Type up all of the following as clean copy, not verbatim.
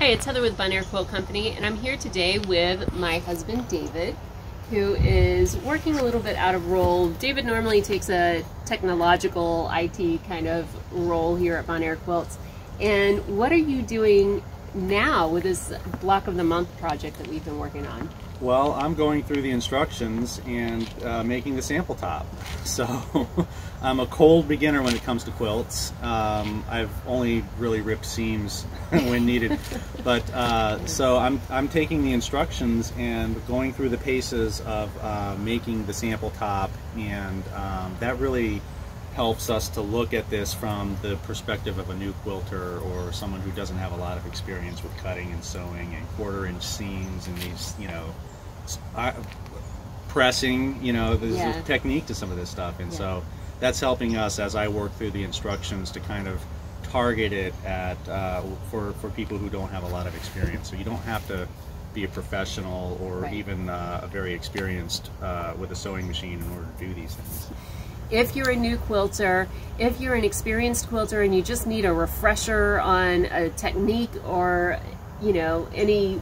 Hey, it's Heather with Bon Air Quilt Company, and I'm here today with my husband, David, who is working a little bit out of role. David normally takes a technological IT kind of role here at Bon Air Quilts. And what are you doing now with this Block of the Month project that we've been working on? Well, I'm going through the instructions and making the sample top. So I'm a cold beginner when it comes to quilts. I've only really ripped seams when needed, but so I'm taking the instructions and going through the paces of making the sample top, and that really helps us to look at this from the perspective of a new quilter or someone who doesn't have a lot of experience with cutting and sewing and 1/4 inch seams and these, pressing, there's a technique to some of this stuff, and so that's helping us as I work through the instructions to kind of target it at for people who don't have a lot of experience. So you don't have to be a professional or even a very experienced with a sewing machine in order to do these things. If you're a new quilter, if you're an experienced quilter and you just need a refresher on a technique or any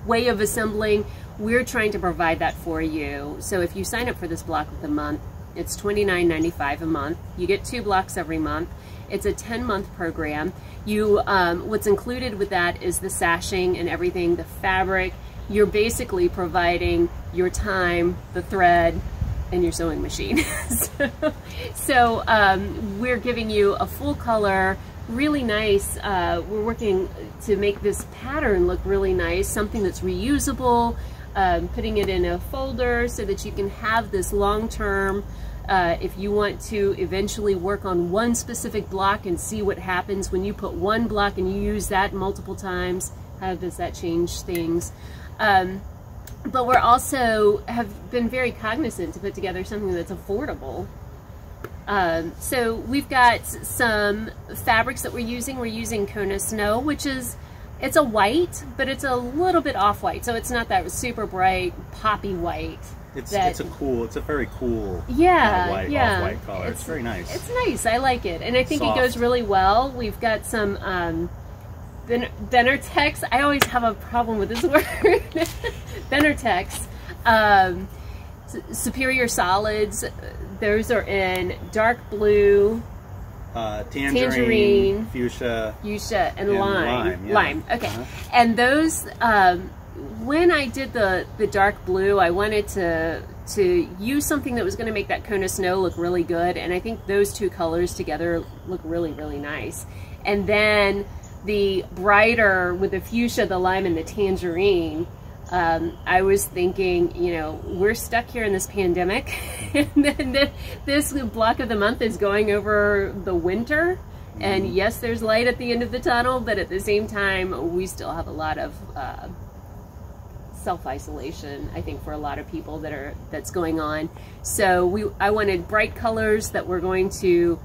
way of assembling, we're trying to provide that for you. So if you sign up for this Block of the Month, it's $29.95 a month. You get 2 blocks every month. It's a 10-month program. What's included with that is the sashing and everything, the fabric. You're basically providing your time, the thread, and your sewing machine. so we're giving you a full color, really nice. We're working to make this pattern look really nice, something that's reusable, putting it in a folder so that you can have this long term. If you want to eventually work on one specific block and see what happens when you put one block and you use that multiple times, how does that change things? But we're also have been very cognizant to put together something that's affordable. So we've got some fabrics that we're using. We're using Kona Snow, which is, it's a white, but it's a little bit off-white. So it's not that super bright, poppy white. It's a very cool off-white color. It's very nice. It's nice. I like it. And I think it goes really well. We've got some Benertex. I always have a problem with this word. Benertex. Superior Solids. Those are in dark blue, tangerine, fuchsia, and lime. Lime. Okay. And those, when I did the dark blue, I wanted to use something that was going to make that Kona Snow look really good, and I think those two colors together look really, really nice. And then the brighter with the fuchsia, the lime, and the tangerine, I was thinking, we're stuck here in this pandemic, and then this Block of the Month is going over the winter, and yes, there's light at the end of the tunnel, but at the same time, we still have a lot of self-isolation, I think, for a lot of people that's going on. So I wanted bright colors that were going to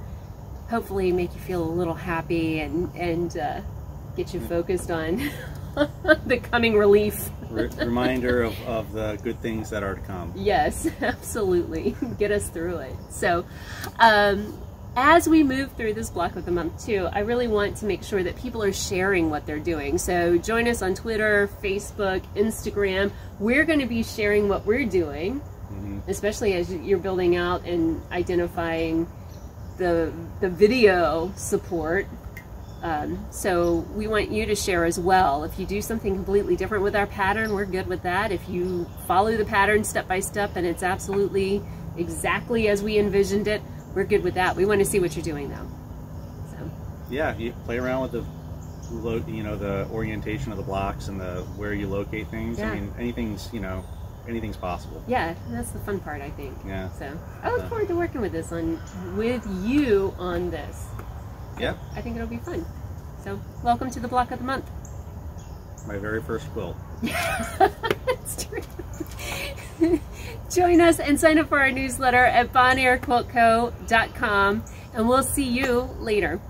hopefully make you feel a little happy and get you focused on the coming relief. Reminder of the good things that are to come. Yes, absolutely. Get us through it. So as we move through this Block of the Month too, I really want to make sure that people are sharing what they're doing. So join us on Twitter, Facebook, Instagram. We're going to be sharing what we're doing, especially as you're building out and identifying the video support. So we want you to share as well. If you do something completely different with our pattern, we're good with that. If you follow the pattern step by step and it's absolutely exactly as we envisioned it, we're good with that. We want to see what you're doing though. So yeah, you play around with the orientation of the blocks and where you locate things. I mean, anything's possible. Yeah, that's the fun part, I think. Yeah. So I look forward to working with you on this. Yeah. I think it'll be fun. So welcome to the Block of the Month. My very first quilt. That's true. Join us and sign up for our newsletter at bonairquiltco.com, and we'll see you later.